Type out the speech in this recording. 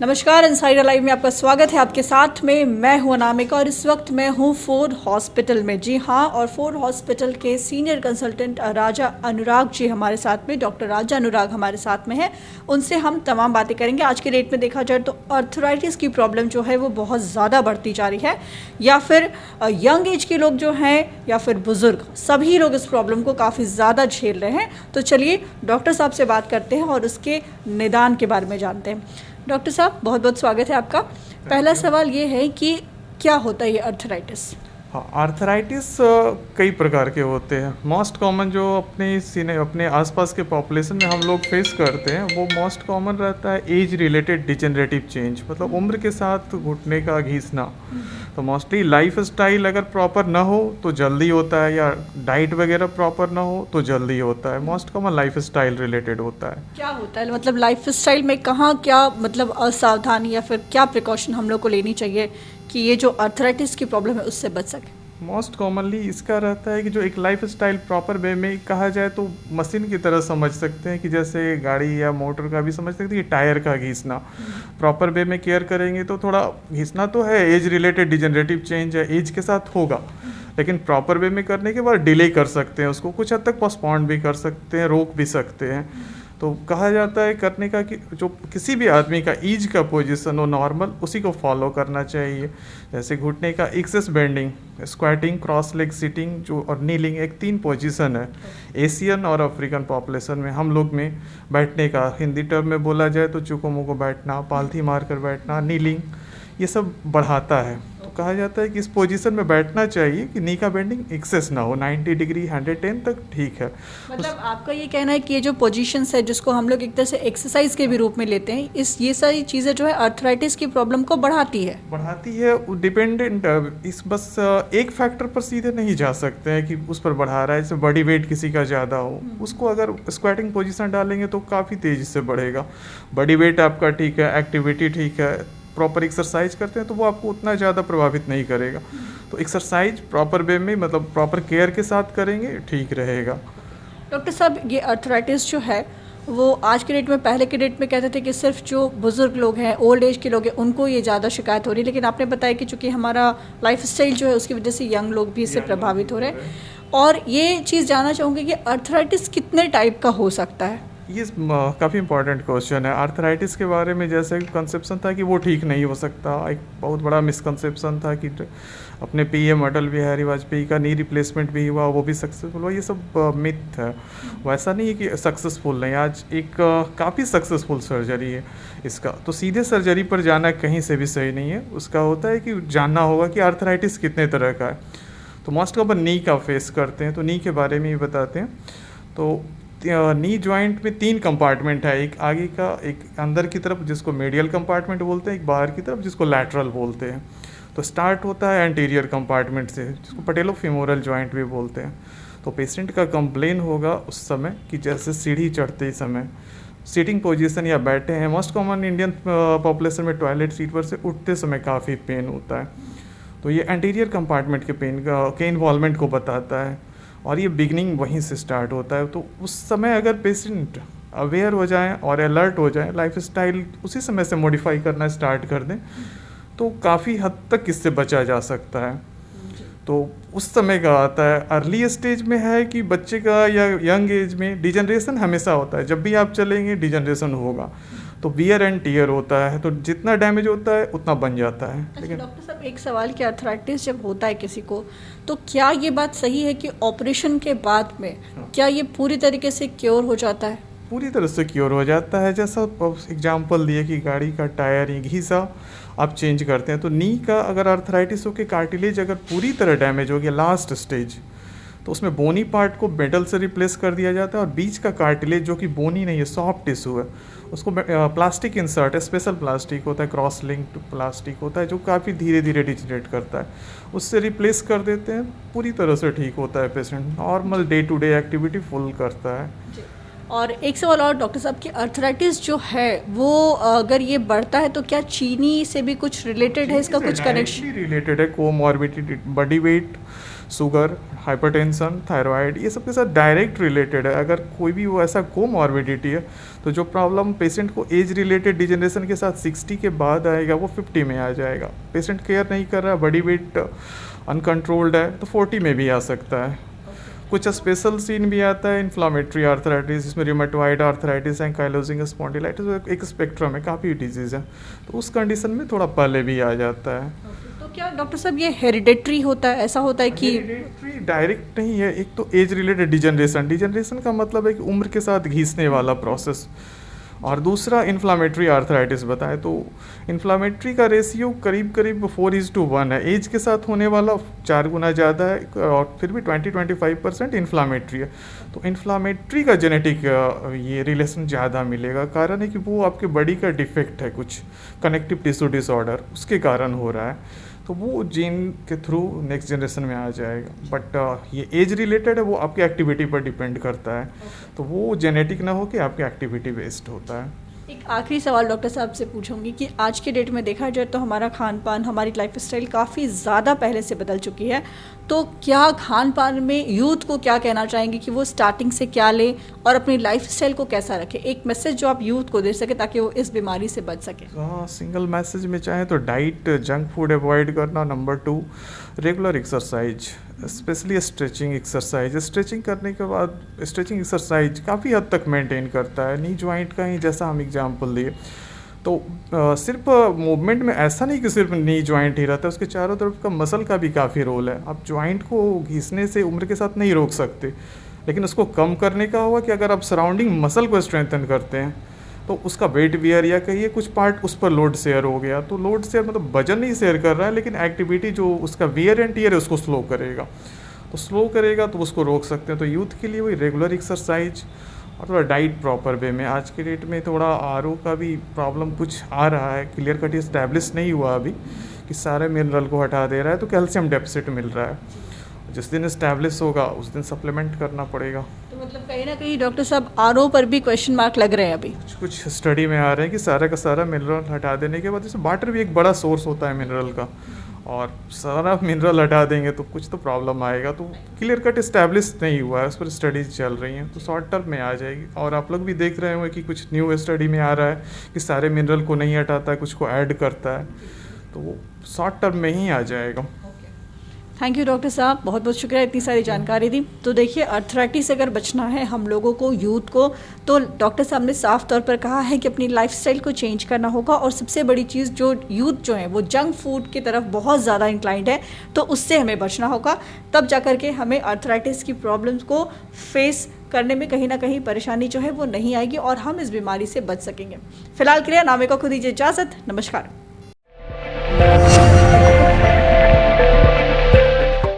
नमस्कार, insider live में आपका स्वागत है। आपके साथ में मैं हूं अनामिका और इस वक्त मैं हूं फोर्ड हॉस्पिटल में। जी हां, और फोर्ड हॉस्पिटल के सीनियर कंसल्टेंट राजा अनुराग जी हमारे साथ में, डॉक्टर राजा अनुराग हमारे साथ में है। उनसे हम तमाम बातें करेंगे। आज के डेट में देखा जाए तो आर्थराइटिस की प्रॉब्लम जो है वो बहुत ज़्यादा बढ़ती जा रही है, या फिर यंग एज के लोग जो हैं या फिर बुज़ुर्ग, सभी लोग इस प्रॉब्लम को काफ़ी ज़्यादा झेल रहे हैं। तो चलिए डॉक्टर साहब से बात करते हैं और उसके निदान के बारे में जानते हैं। डॉक्टर साहब, बहुत बहुत स्वागत है आपका। पहला सवाल ये है कि क्या होता है ये आर्थराइटिस? हाँ, आर्थराइटिस कई प्रकार के होते हैं। मोस्ट कॉमन जो अपने आसपास के पॉपुलेशन में हम लोग फेस करते हैं वो मोस्ट कॉमन रहता है एज रिलेटेड डिजेनरेटिव चेंज, मतलब उम्र के साथ घुटने का घिसना। तो मोस्टली लाइफ स्टाइल अगर प्रॉपर ना हो तो जल्दी होता है, या डाइट वगैरह प्रॉपर ना हो तो जल्दी होता है। Most common life style related होता है। क्या होता है मतलब लाइफ स्टाइल में कहाँ क्या मतलब असावधानी या फिर क्या प्रिकॉशन हम लोग को लेनी चाहिए कि ये जो आर्थराइटिस की प्रॉब्लम है उससे बच सके? मोस्ट कॉमनली इसका रहता है कि जो एक लाइफ स्टाइल प्रॉपर वे में कहा जाए तो मशीन की तरह समझ सकते हैं, कि जैसे गाड़ी या मोटर का भी समझ सकते हैं कि टायर का घिसना। प्रॉपर वे में केयर करेंगे तो थोड़ा घिसना तो है, एज रिलेटेड डिजेनरेटिव चेंज है, एज के साथ होगा, लेकिन प्रॉपर वे में करने के बाद डिले कर सकते हैं, उसको कुछ हद तक पोस्टपोन भी कर सकते हैं, रोक भी सकते हैं। तो कहा जाता है करने का कि जो किसी भी आदमी का ईज का पोजीशन हो नॉर्मल, उसी को फॉलो करना चाहिए। जैसे घुटने का excess bending, squatting, cross leg sitting जो और नीलिंग, एक 3 पोजीशन है एशियन और अफ्रीकन पॉपुलेशन में। हम लोग में बैठने का हिंदी टर्म में बोला जाए तो चुको मुको बैठना, पालथी मारकर बैठना, नीलिंग, ये सब बढ़ाता है। तो कहा जाता है कि इस पोजीशन में बैठना चाहिए कि नी का बेंडिंग एक्सेस ना हो, 90 डिग्री 110 तक ठीक है। मतलब आपका ये कहना है कि ये जो पोजीशंस है जिसको हम लोग एक तरह से एक्सरसाइज के भी रूप में लेते हैं, ये सारी चीज़ें जो है आर्थराइटिस की प्रॉब्लम को बढ़ाती है। डिपेंडेंट इस बस एक फैक्टर पर सीधे नहीं जा सकते हैं कि उस पर बढ़ा रहा है। जैसे बॉडी वेट किसी का ज़्यादा हो, उसको अगर स्क्वाटिंग पोजीशन डालेंगे तो काफ़ी तेज़ी से बढ़ेगा। बॉडी वेट आपका ठीक है, एक्टिविटी ठीक है, प्रॉपर एक्सरसाइज करते हैं तो वो आपको उतना ज़्यादा प्रभावित नहीं करेगा। तो एक्सरसाइज प्रॉपर वे में, मतलब प्रॉपर केयर के साथ करेंगे, ठीक रहेगा। डॉक्टर साहब, ये आर्थराइटिस जो है वो आज के डेट में, पहले के डेट में कहते थे कि सिर्फ जो बुजुर्ग लोग हैं, ओल्ड एज के लोग हैं, उनको ये ज़्यादा शिकायत हो रही है, लेकिन आपने बताया कि चूँकि हमारा लाइफ स्टाइल जो है उसकी वजह से यंग लोग भी इससे प्रभावित हो रहे हैं। और ये चीज़ जानना चाहूँगी कि आर्थराइटिस कितने टाइप का हो सकता है? ये काफ़ी इंपॉर्टेंट क्वेश्चन है। आर्थराइटिस के बारे में जैसे कंसेप्शन था कि वो ठीक नहीं हो सकता, एक बहुत बड़ा मिसकंसेप्शन था कि अपने पीएम अटल बिहारी वाजपेयी का नी रिप्लेसमेंट भी हुआ, वो भी सक्सेसफुल हुआ, ये सब मिथ है। वैसा नहीं है कि सक्सेसफुल नहीं, आज एक काफ़ी सक्सेसफुल सर्जरी है इसका। तो सीधे सर्जरी पर जाना कहीं से भी सही नहीं है। उसका होता है कि जानना होगा कि आर्थराइटिस कितने तरह का है। तो मोस्ट कॉमन नी का फेस करते हैं, तो नी के बारे में ही बताते हैं। तो नी जॉइंट में 3 कंपार्टमेंट है, एक आगे का, एक अंदर की तरफ जिसको मीडियल कंपार्टमेंट बोलते हैं, एक बाहर की तरफ जिसको लैटरल बोलते हैं। तो स्टार्ट होता है एंटीरियर कंपार्टमेंट से, जिसको पटेलोफेमोरल जॉइंट भी बोलते हैं। तो पेशेंट का कंप्लेन होगा उस समय कि जैसे सीढ़ी चढ़ते समय सीटिंग पोजीशन या बैठे हैं। मोस्ट कॉमन इंडियन पॉपुलेशन में टॉयलेट सीट पर से उठते समय काफ़ी पेन होता है। तो ये एंटीरियर कंपार्टमेंट के पेन के इन्वॉल्वमेंट को बताता है, और ये बिगनिंग वहीं से स्टार्ट होता है। तो उस समय अगर पेशेंट अवेयर हो जाएं और अलर्ट हो जाएं, लाइफ स्टाइल उसी समय से मॉडिफाई करना स्टार्ट कर दें, तो काफ़ी हद तक इससे बचा जा सकता है। तो उस समय का आता है। अर्ली स्टेज में है कि बच्चे का या यंग एज में डिजनरेशन हमेशा होता है, जब भी आप चलेंगे डिजनरेशन होगा। तो वियर एंड टीयर होता है, तो जितना डैमेज होता है उतना बन जाता है। लेकिन डॉक्टर साहब, एक सवाल कि आर्थराइटिस जब होता है किसी को, तो क्या ये बात सही है कि ऑपरेशन के बाद में क्या ये पूरी तरीके से क्योर हो जाता है? पूरी तरह से क्योर हो जाता है। जैसा एग्जांपल दिए कि गाड़ी का टायर या घिसा आप चेंज करते हैं, तो नी का अगर आर्थराइटिस हो के कार्टिलेज अगर पूरी तरह डैमेज हो गया लास्ट स्टेज, तो उसमें बोनी पार्ट को मेटल से रिप्लेस कर दिया जाता है, और बीच का कार्टिलेज जो कि बोनी नहीं है, सॉफ्ट टिश्यू है, उसको प्लास्टिक इंसर्ट है, स्पेशल प्लास्टिक होता है, क्रॉस लिंक्ड प्लास्टिक होता है, जो काफ़ी धीरे धीरे डिजनरेट करता है, उससे रिप्लेस कर देते हैं। पूरी तरह से ठीक होता है patient, normal day to day activity full करता है। और एक सवाल और डॉक्टर साहब कि अर्थराइटिस जो है वो अगर ये बढ़ता है तो क्या चीनी से भी कुछ रिलेटेड है, इसका कुछ कनेक्शन? रिलेटेड है, comorbidity, body weight, sugar, hypertension, thyroid, ये सब के साथ डायरेक्ट रिलेटेड है। अगर कोई भी वो ऐसा कोमॉर्बिडिटी है तो जो प्रॉब्लम पेशेंट को एज रिलेटेड डिजेनरेशन के साथ 60 के बाद आएगा वो 50 में आ जाएगा। पेशेंट केयर नहीं कर रहा, बॉडी वेट अनकंट्रोल्ड है तो 40 में भी आ सकता है। कुछ स्पेशल सीन भी आता है इन्फ्लामेटरी आर्थराइटिस, जिसमें रिमेटॉइड आर्थराइटिस, एंकाइलोजिंग स्पॉन्डिलाइटिस, एक स्पेक्ट्रम है, काफ़ी डिजीज़ है, तो उस कंडीशन में थोड़ा पहले भी आ जाता है। तो क्या डॉक्टर साहब ये हेरिडेटरी होता है, ऐसा होता है कि? हेरिडेटरी डायरेक्ट नहीं है। एक तो एज रिलेटेड डिजनरेशन, डिजनरेशन का मतलब है कि उम्र के साथ घिसने वाला प्रोसेस, और दूसरा इन्फ्लामेटरी आर्थराइटिस बताएं तो इन्फ्लामेटरी का रेशियो करीब करीब 4:1 है। एज के साथ होने वाला 4 गुना ज़्यादा है, और फिर भी 20-25% इन्फ्लामेटरी है। तो इन्फ्लामेटरी का जेनेटिक ये रिलेशन ज़्यादा मिलेगा। कारण है कि वो आपके बॉडी का डिफेक्ट है, कुछ कनेक्टिव टिश्यू डिसऑर्डर, उसके कारण हो रहा है, तो वो जीन के थ्रू नेक्स्ट जनरेशन में आ जाएगा। बट ये एज रिलेटेड है, वो आपकी एक्टिविटी पर डिपेंड करता है, तो वो जेनेटिक ना हो कि आपकी एक्टिविटी बेस्ड होता है। एक आखिरी सवाल डॉक्टर साहब से पूछूंगी कि आज के डेट में देखा जाए तो हमारा खान पान, हमारी लाइफस्टाइल काफ़ी ज़्यादा पहले से बदल चुकी है, तो क्या खान पान में यूथ को क्या कहना चाहेंगे कि वो स्टार्टिंग से क्या ले और अपनी लाइफस्टाइल को कैसा रखे? एक मैसेज जो आप यूथ को दे सके ताकि वो इस बीमारी से बच सके। हाँ, सिंगल मैसेज में चाहे तो डाइट, जंक फूड अवॉइड करना। Number 2, regular exercise, specially stretching exercise. Stretching करने के बाद, स्ट्रेचिंग एक्सरसाइज काफ़ी हद तक मेंटेन करता है। नी जॉइंट का ही जैसा हम एग्जांपल दिए, तो सिर्फ मूवमेंट में ऐसा नहीं कि सिर्फ नी जॉइंट ही रहता है, उसके चारों तरफ का मसल का भी काफ़ी रोल है। आप जॉइंट को घिसने से उम्र के साथ नहीं रोक सकते, लेकिन उसको कम करने का हुआ कि अगर आप सराउंडिंग मसल को स्ट्रेंथन करते हैं तो उसका वेट वियर या कहिए कुछ पार्ट उस पर लोड शेयर हो गया, तो लोड शेयर मतलब वजन नहीं शेयर कर रहा है, लेकिन एक्टिविटी जो उसका वियर एंड टीयर है उसको स्लो करेगा, तो स्लो करेगा तो उसको रोक सकते हैं। तो यूथ के लिए वही रेगुलर एक्सरसाइज और थोड़ा डाइट प्रॉपर वे में। आज के डेट में थोड़ा आरओ का भी प्रॉब्लम कुछ आ रहा है, क्लियर कट इस्टेब्लिश नहीं हुआ अभी कि सारे मिनरल को हटा दे रहा है, तो कैल्शियम डेफिसिट मिल रहा है। जिस दिन इस्टेब्लिश होगा उस दिन सप्लीमेंट करना पड़ेगा। तो मतलब कहीं ना कहीं डॉक्टर साहब आरओ पर भी क्वेश्चन मार्क लग रहे हैं अभी। कुछ स्टडी में आ रहे हैं कि सारा का सारा मिनरल हटा देने के बाद, जैसे वाटर भी एक बड़ा सोर्स होता है मिनरल का, और सारा मिनरल हटा देंगे तो कुछ तो प्रॉब्लम आएगा। तो क्लियर कट इस्टेब्लिश नहीं हुआ है, उस पर स्टडीज चल रही हैं, तो शॉर्ट टर्म में आ जाएगी। और आप लोग भी देख रहे होंगे कि कुछ न्यू स्टडी में आ रहा है कि सारे मिनरल को नहीं हटाता है, कुछ को ऐड करता है, तो वो शॉर्ट टर्म में ही आ जाएगा। थैंक यू डॉक्टर साहब, बहुत बहुत शुक्रिया इतनी सारी जानकारी दी। तो देखिए, अर्थराइटिस से अगर बचना है हम लोगों को, यूथ को, तो डॉक्टर साहब ने साफ तौर पर कहा है कि अपनी लाइफस्टाइल को चेंज करना होगा, और सबसे बड़ी चीज़ जो यूथ जो है वो जंक फूड की तरफ बहुत ज़्यादा इंक्लाइंड है, तो उससे हमें बचना होगा। तब जा कर के हमें अर्थराइटिस की प्रॉब्लम्स को फेस करने में कहीं ना कहीं परेशानी जो है वो नहीं आएगी और हम इस बीमारी से बच सकेंगे। फिलहाल के लिए नामे को खुद दीजिए इजाज़त। नमस्कार।